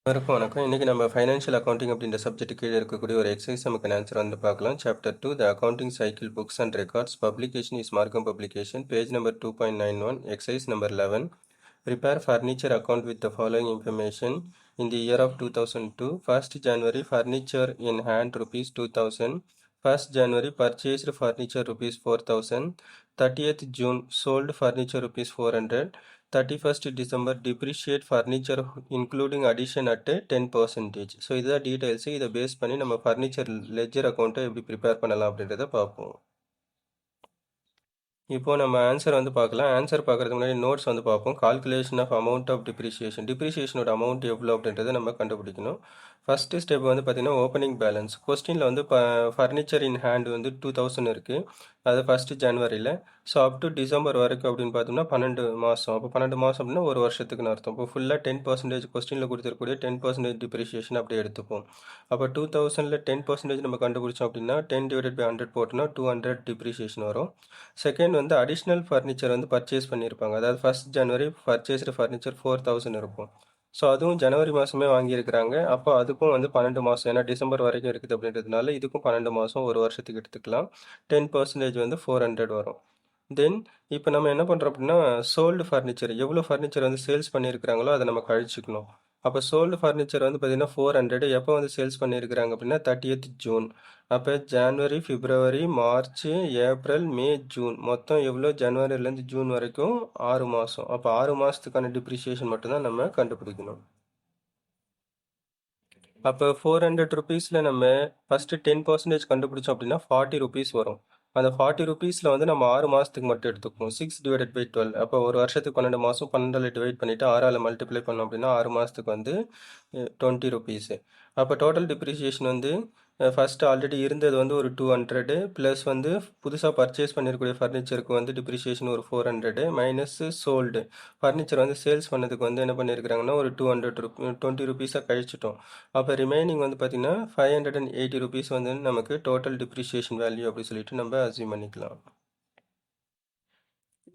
வணக்கம் வணக்கம். இன்னைக்கு நம்ம ஃபைனான்ஷியல் அக்கவுண்டிங் அப்படின்ற சப்ஜெக்ட் கீழே இருக்கக்கூடிய ஒரு எக்ஸசைஸ் நமக்கு ஆன்சர் வந்து பார்க்கலாம். Chapter 2 the accounting cycle books and records publication is Margham publication page number 2.91 exercise number 11 prepare furniture account with the following information in the year of 2002 1st January furniture in hand rupees 2000 1st January purchased furniture rupees 4000 30th June sold furniture rupees 400 31st December depreciate furniture including addition at 10%. So இதுதான் details. இதை base பண்ணி நம்ம furniture ledger அக்கௌண்ட்டை எப்படி prepare பண்ணலாம் அப்படின்றத பார்ப்போம். இப்போ நம்ம ஆன்சர் வந்து பார்க்கலாம். ஆன்சர் பார்க்கறதுக்கு முன்னாடி நோட்ஸ் வந்து பார்ப்போம். Calculation of amount of depreciation, டிப்ரிசியேஷனோட அமௌண்ட் எவ்வளோ அப்படின்றத நம்ம கண்டுபிடிக்கணும். ஃபஸ்ட்டு ஸ்டெப் வந்து பார்த்தீங்கன்னா ஓப்பனிங் பேலன்ஸ். கொஸ்டினில் வந்து ஃபர்னிச்சர் இன் ஹேண்ட் வந்து 2000 இருக்குது. அது ஃபஸ்ட்டு ஜனவரியில். ஸோ அப் டு டிசம்பர் வரைக்கும் அப்படின்னு பார்த்தோம்னா 12 மாதம். அப்போ 12 மாதம் அப்படின்னா ஒரு வருஷத்துக்குன்னு அர்த்தம். இப்போ ஃபுல்லாக 10% கொஸ்டினில் கொடுத்துருக்கக்கூடிய 10% டிப்ரிசியேஷன் அப்படியே எடுத்துப்போம். அப்போ 2000ல் 10% நம்ம கண்டுபிடிச்சோம் அப்படின்னா 10/100 போட்டோம்னா 200 டிப்ரிசியேஷன் வரும். செகண்ட் வந்து அடிஷ்னல் ஃபர்னிச்சர் வந்து பர்ச்சேஸ் பண்ணியிருப்பாங்க. அதாவது ஃபஸ்ட் ஜனவரி பர்ச்சேஸ்டு ஃபர்னிச்சர் 4000 இருக்கும். ஸோ அதுவும் ஜனவரி மாதமே வாங்கியிருக்கிறாங்க. அப்போ அதுக்கும் வந்து 12 மாதம், ஏன்னா டிசம்பர் வரைக்கும் இருக்குது அப்படின்றதுனால இதுக்கும் 12 மாதம், ஒரு வருஷத்துக்கு எடுத்துக்கலாம். 10% வந்து 400 வரும். தென் இப்போ நம்ம என்ன பண்ணுறோம் அப்படின்னா சோல்டு ஃபர்னிச்சர், எவ்வளோ ஃபர்னிச்சர் வந்து சேல்ஸ் பண்ணியிருக்கிறாங்களோ அதை நம்ம கழிச்சுக்கணும். அப்போ சோல்டு ஃபர்னிச்சர் வந்து பார்த்தீங்கன்னா 400 எப்போ வந்து சேல்ஸ் பண்ணியிருக்கிறாங்க அப்படின்னா 30th ஜூன். அப்போ ஜனவரி, பிப்ரவரி, மார்ச், ஏப்ரல், மே, ஜூன் மொத்தம் எவ்வளோ? ஜனவரிலேருந்து ஜூன் வரைக்கும் 6 மாதம். அப்போ 6 மாதத்துக்கான டிப்ரிசியேஷன் மட்டும்தான் நம்ம கண்டுபிடிக்கணும். அப்போ 400 ருபீஸில் நம்ம ஃபஸ்ட்டு 10% கண்டுபிடிச்சோம் அப்படின்னா 40 ருபீஸ் வரும். அந்த 40 ருபீஸில் வந்து நம்ம 6 மாதத்துக்கு மட்டும் எடுத்துக்குவோம். 6/12. அப்போ ஒரு வருஷத்துக்கு 12 மாதம், 12 டிவைட் பண்ணிவிட்டு 6ஆல் மல்டிப்ளை பண்ணோம் அப்படின்னா 6 மாதத்துக்கு வந்து 20 ருபீஸு. அப்போ டோட்டல் டிப்ரிசியேஷன் வந்து ஃபஸ்ட்டு ஆல்ரெடி இருந்தது வந்து ஒரு 200 ப்ளஸ் வந்து புதுசாக பர்ச்சேஸ் பண்ணியிருக்கக்கூடிய ஃபர்னிச்சருக்கு வந்து டிப்ரிசியேஷன் ஒரு 400 மைனஸ் சோல்டு ஃபர்னிச்சர் வந்து சேல்ஸ் பண்ணதுக்கு வந்து என்ன பண்ணியிருக்கிறாங்கன்னா ஒரு 20 ருபீஸாக கழிச்சிட்டோம். அப்போ ரிமைனிங் வந்து பார்த்திங்கன்னா 580 ருபீஸ் வந்து நமக்கு டோட்டல் டிப்ரிசியேஷன் வேல்யூ அப்படி சொல்லிட்டு நம்ம அசியூம் பண்ணிக்கலாம்.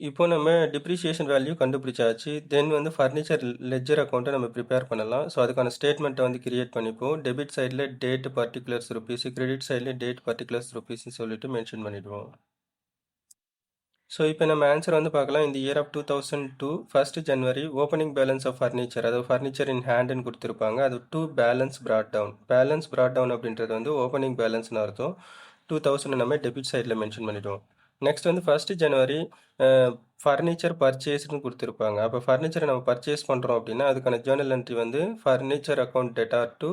இப்போ நம்ம டிப்ரிசியேஷன் வேல்யூ கண்டுபிடிச்சாச்சு. தென் வந்து ஃபர்னிச்சர் லெட்ஜர் அக்கௌண்ட்டை நம்ம ப்ரிப்பேர் பண்ணலாம். ஸோ அதுக்கான ஸ்டேட்மெண்ட்டை வந்து கிரியேட் பண்ணிப்போம். டெபிட் சைடில் டேட் பர்டிகுலர்ஸ் ருபீஸ், கிரெடிட் சைடில் டேட் பர்டிகுலர்ஸ் ருபீஸ்ன்னு சொல்லிட்டு மென்ஷன் பண்ணிவிடுவோம். ஸோ இப்போ நம்ம ஆன்சர் வந்து பார்க்கலாம். இந்த year of 2002 1st January opening balance of furniture, அதாவது ஃபர்னிச்சர் இன் ஹேண்டுன்னு கொடுத்துருப்பாங்க. அது 2 balance brought down. Balance brought down அப்படின்றது வந்து ஓப்பனிங் பேலன்ஸ்னு அர்த்தம். 2000 நம்ம டெபிட் சைடில் மென்ஷன் பண்ணிவிடுவோம். நெக்ஸ்ட் வந்து 1st ஜனவரி ஃபர்னிச்சர் பர்ச்சேஸ்னு கொடுத்துருப்பாங்க. அப்போ ஃபர்னிச்சரை நம்ம பர்ச்சேஸ் பண்ணுறோம் அப்படின்னா அதுக்கான ஜேர்னல் என்ட்ரி வந்து furniture account debtor to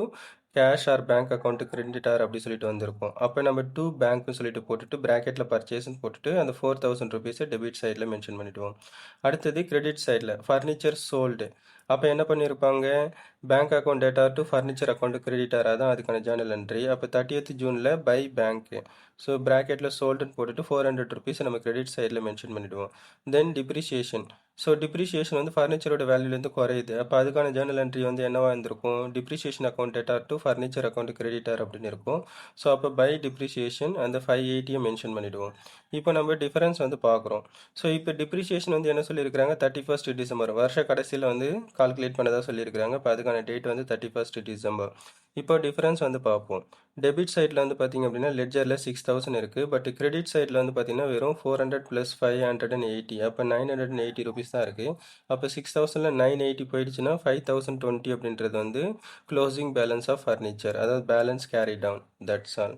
cash R bank account creditor அப்படி சொல்லிட்டு வந்திருக்கும். அப்போ நம்ம டூ பேங்க்னு சொல்லிட்டு போட்டுட்டு ப்ராக்கெட்டில் பர்ச்சேஸ்ன்னு போட்டுட்டு அந்த 4000 ருபீஸை டெபிட் சைடில் மென்ஷன் பண்ணிவிடுவோம். அடுத்தது கிரெடிட் சைடில் ஃபர்னிச்சர் சோல்டு. அப்போ என்ன பண்ணியிருப்பாங்க? Bank account data to furniture account creditor, அதான் அதுக்கான ஜேர்னல் என்ட்ரி. அப்போ 30th ஜூனில் பை பேங்க்கு. ஸோ ப்ராக்கெட்டில் சோல்டுன்னு போட்டுட்டு 400 ருபீஸை நம்ம கிரெடிட் சைடில் மென்ஷன் பண்ணிவிடுவோம். தென் டிப்ரிசியேஷன். ஸோ டிப்ரிசியேஷன் வந்து ஃபர்னிச்சரோட வேல்யூலேருந்து குறையுது. அப்போ அதுக்கான ஜேர்னல் என்ட்ரி வந்து என்னவா இருந்திருக்கும்? Depreciation account data to furniture account creditor அப்படின்னு இருக்கும். ஸோ அப்போ பை டிப்ரிசியேஷன் அந்த 580 மென்ஷன் பண்ணிவிடுவோம். இப்போ நம்ம டிஃபரன்ஸ் வந்து பார்க்குறோம். ஸோ இப்போ டிப்ரிசியேஷன் வந்து என்ன சொல்லியிருக்கிறாங்க? 31st டிசம்பர் வருஷ கடைசியில் வந்து கால்குலேட் பண்ணதாக சொல்லியிருக்கிறாங்க. இப்போ அதுக்கான டேட் வந்து 31st டிசம்பர். இப்போ டிஃபரன்ஸ் வந்து பார்ப்போம். டெபிட் சைடில் வந்து பார்த்திங்க அப்படின்னா லெட்ஜரில் 6000 இருக்குது. பட் கிரெடிட் சைடில் வந்து பார்த்திங்கன்னா வெறும் 400 ப்ளஸ் 580. அப்போ 980 ருபீஸ் தான் இருக்குது. அப்போ 6000ல் 980 போயிடுச்சுன்னா 5020 அப்படின்றது வந்து க்ளோசிங் பேலன்ஸ் ஆஃப் ஃபர்னிச்சர், அதாவது balance carry down. That's all.